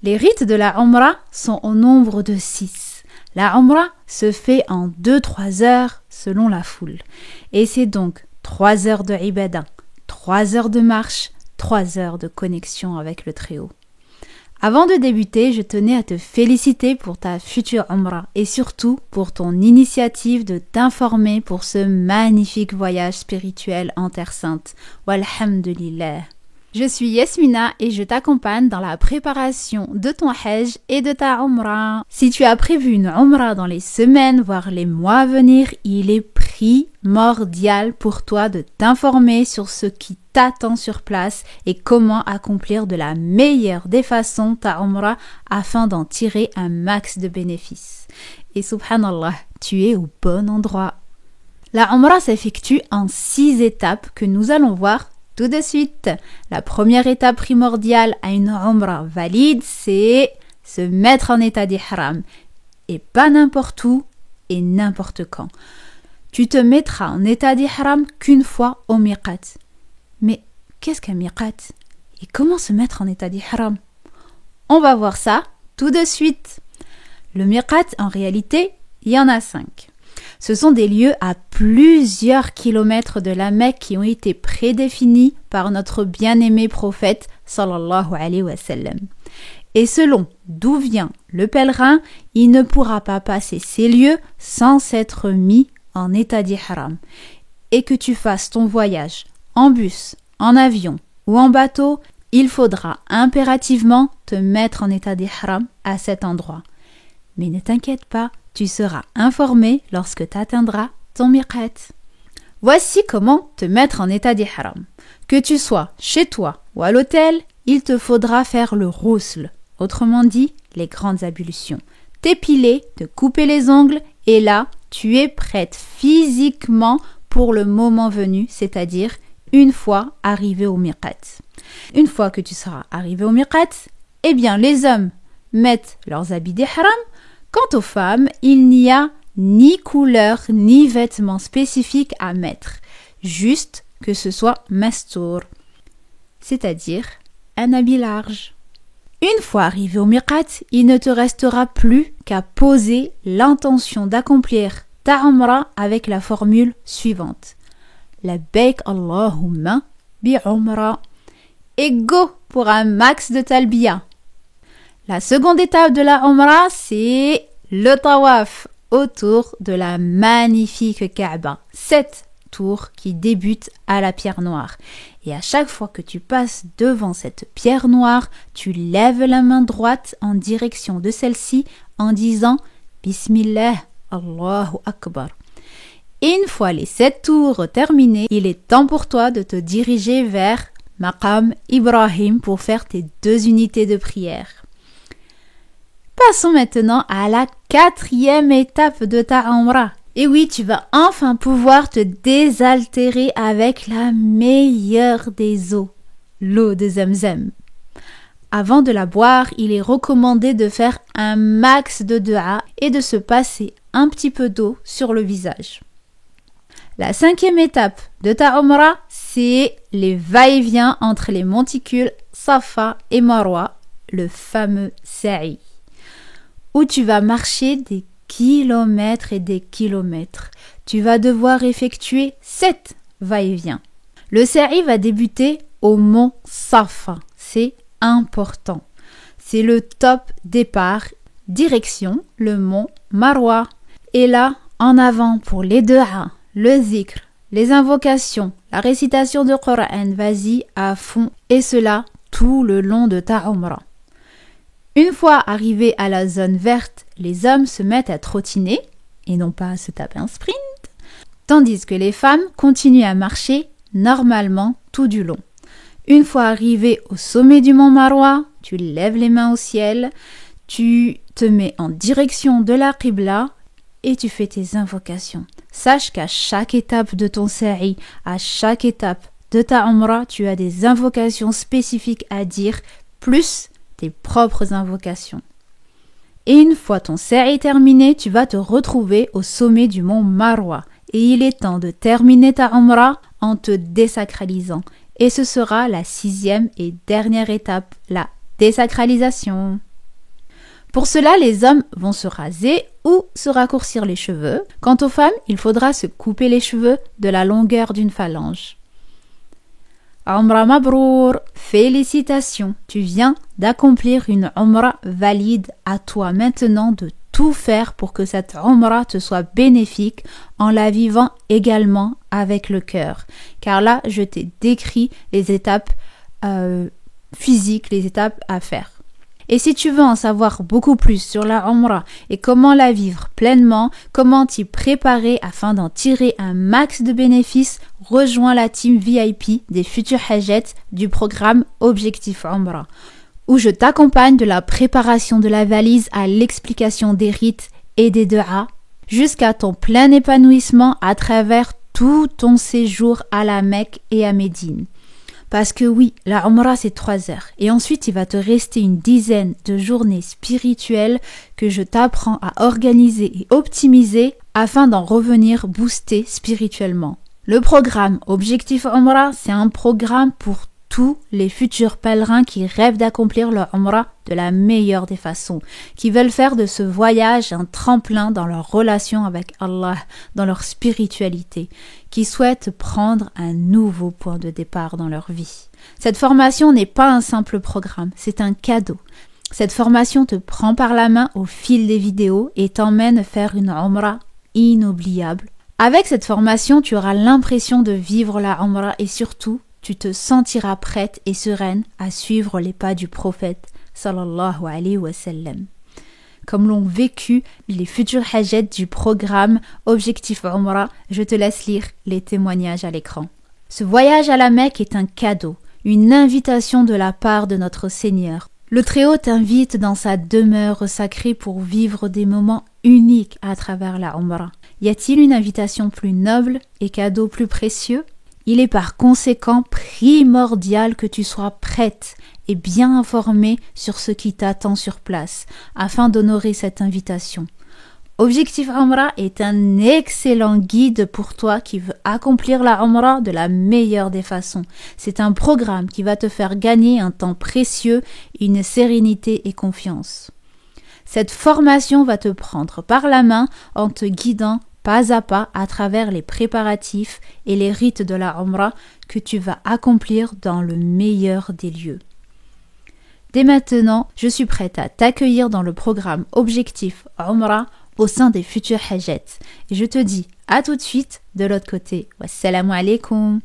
Les rites de la Umrah sont au nombre de 6. La Umrah se fait en 2-3 heures selon la foule. Et c'est donc 3 heures de ibadah, 3 heures de marche, 3 heures de connexion avec le Très-Haut. Avant de débuter, je tenais à te féliciter pour ta future Umrah et surtout pour ton initiative de t'informer pour ce magnifique voyage spirituel en Terre Sainte. Walhamdulillah. Je suis Yasmina et je t'accompagne dans la préparation de ton Hajj et de ta Umrah. Si tu as prévu une Umrah dans les semaines, voire les mois à venir, il est primordial pour toi de t'informer sur ce qui t'attend sur place et comment accomplir de la meilleure des façons ta Umrah afin d'en tirer un max de bénéfices. Et subhanallah, tu es au bon endroit. La Umrah s'effectue en 6 étapes que nous allons voir tout de suite. La première étape primordiale à une Umrah valide, c'est se mettre en état d'ihram. Et pas n'importe où et n'importe quand. Tu te mettras en état d'ihram qu'une fois au miqat. Mais qu'est-ce qu'un miqat? Et comment se mettre en état d'ihram? On va voir ça tout de suite. Le miqat, en réalité, il y en a 5. Ce sont des lieux à plusieurs kilomètres de la Mecque qui ont été prédéfinis par notre bien-aimé prophète sallallahu alayhi wa sallam. Et selon d'où vient le pèlerin, il ne pourra pas passer ces lieux sans s'être mis en état d'ihram. Et que tu fasses ton voyage en bus, en avion ou en bateau, il faudra impérativement te mettre en état d'ihram à cet endroit. Mais ne t'inquiète pas, tu seras informé lorsque tu atteindras ton miqat. Voici comment te mettre en état d'ihram. Que tu sois chez toi ou à l'hôtel, il te faudra faire le ghusl, autrement dit les grandes ablutions. T'épiler, te couper les ongles et là, tu es prête physiquement pour le moment venu, c'est-à-dire une fois arrivé au miqat. Une fois que tu seras arrivé au miqat, eh bien les hommes mettent leurs habits d'ihram. Quant aux femmes, il n'y a ni couleur ni vêtements spécifiques à mettre, juste que ce soit mastour, c'est-à-dire un habit large. Une fois arrivé au miqat, il ne te restera plus qu'à poser l'intention d'accomplir ta Umrah avec la formule suivante. Labbaik Allahumma bi Umrah. Et go pour un max de talbiya. La seconde étape de la Umrah, c'est le tawaf autour de la magnifique Kaaba. 7 tours qui débutent à la pierre noire. Et à chaque fois que tu passes devant cette pierre noire, tu lèves la main droite en direction de celle-ci en disant « Bismillah, Allahu Akbar ». Et une fois les 7 tours terminés, il est temps pour toi de te diriger vers Maqam Ibrahim pour faire tes 2 unités de prière. Passons maintenant à la 4e étape de ta Umrah. Et oui, tu vas enfin pouvoir te désaltérer avec la meilleure des eaux, l'eau de Zamzam. Avant de la boire, il est recommandé de faire un max de dua et de se passer un petit peu d'eau sur le visage. La 5e étape de ta Umrah, c'est les va-et-vient entre les monticules Safa et Marwa, le fameux sa'i, où tu vas marcher des kilomètres et des kilomètres. Tu vas devoir effectuer 7 va-et-vient. Le sa'i va débuter au mont Safa. C'est important. C'est le top départ, direction le mont Marwa. Et là, en avant pour les du'a, le zikr, les invocations, la récitation de Coran, vas-y à fond. Et cela tout le long de ta Umrah. Une fois arrivés à la zone verte, les hommes se mettent à trottiner et non pas à se taper un sprint, tandis que les femmes continuent à marcher normalement tout du long. Une fois arrivé au sommet du mont Marwa, tu lèves les mains au ciel, tu te mets en direction de la Qibla et tu fais tes invocations. Sache qu'à chaque étape de ton sa'i, à chaque étape de ta Umrah, tu as des invocations spécifiques à dire, plus tes propres invocations. Et une fois ton sa'i terminé, tu vas te retrouver au sommet du mont Marwa. Et il est temps de terminer ta Umrah en te désacralisant. Et ce sera la 6e et dernière étape, la désacralisation. Pour cela, les hommes vont se raser ou se raccourcir les cheveux. Quant aux femmes, il faudra se couper les cheveux de la longueur d'une phalange. Umrah Mabrour, félicitations, tu viens d'accomplir une Umrah valide. À toi maintenant de tout faire pour que cette Umrah te soit bénéfique en la vivant également avec le cœur. Car là, je t'ai décrit les étapes physiques, les étapes à faire. Et si tu veux en savoir beaucoup plus sur la Umrah et comment la vivre pleinement, comment t'y préparer afin d'en tirer un max de bénéfices, rejoins la team VIP des futurs Hajjats du programme Objectif Umrah, où je t'accompagne de la préparation de la valise à l'explication des rites et des du'as, jusqu'à ton plein épanouissement à travers tout ton séjour à la Mecque et à Médine. Parce que oui, la Umrah c'est 3 heures et ensuite il va te rester une dizaine de journées spirituelles que je t'apprends à organiser et optimiser afin d'en revenir boosté spirituellement. Le programme Objectif Umrah, c'est un programme pour tous les futurs pèlerins qui rêvent d'accomplir leur Umrah de la meilleure des façons, qui veulent faire de ce voyage un tremplin dans leur relation avec Allah, dans leur spiritualité, qui souhaitent prendre un nouveau point de départ dans leur vie. Cette formation n'est pas un simple programme, c'est un cadeau. Cette formation te prend par la main au fil des vidéos et t'emmène faire une Umrah inoubliable. Avec cette formation, tu auras l'impression de vivre la Umrah et surtout, tu te sentiras prête et sereine à suivre les pas du prophète sallallahu alayhi wa sallam. Comme l'ont vécu les futurs Hajjats du programme Objectif Umrah, je te laisse lire les témoignages à l'écran. Ce voyage à la Mecque est un cadeau, une invitation de la part de notre Seigneur. Le Très-Haut t'invite dans sa demeure sacrée pour vivre des moments uniques à travers la Umrah. Y a-t-il une invitation plus noble et cadeau plus précieux ? Il est par conséquent primordial que tu sois prête et bien informée sur ce qui t'attend sur place, afin d'honorer cette invitation. Objectif Umrah est un excellent guide pour toi qui veut accomplir la Umrah de la meilleure des façons. C'est un programme qui va te faire gagner un temps précieux, une sérénité et confiance. Cette formation va te prendre par la main en te guidant pas à pas à travers les préparatifs et les rites de la Umrah que tu vas accomplir dans le meilleur des lieux. Dès maintenant, je suis prête à t'accueillir dans le programme Objectif Umrah au sein des futurs Hajjats. Et je te dis à tout de suite de l'autre côté. Wassalamu alaikum.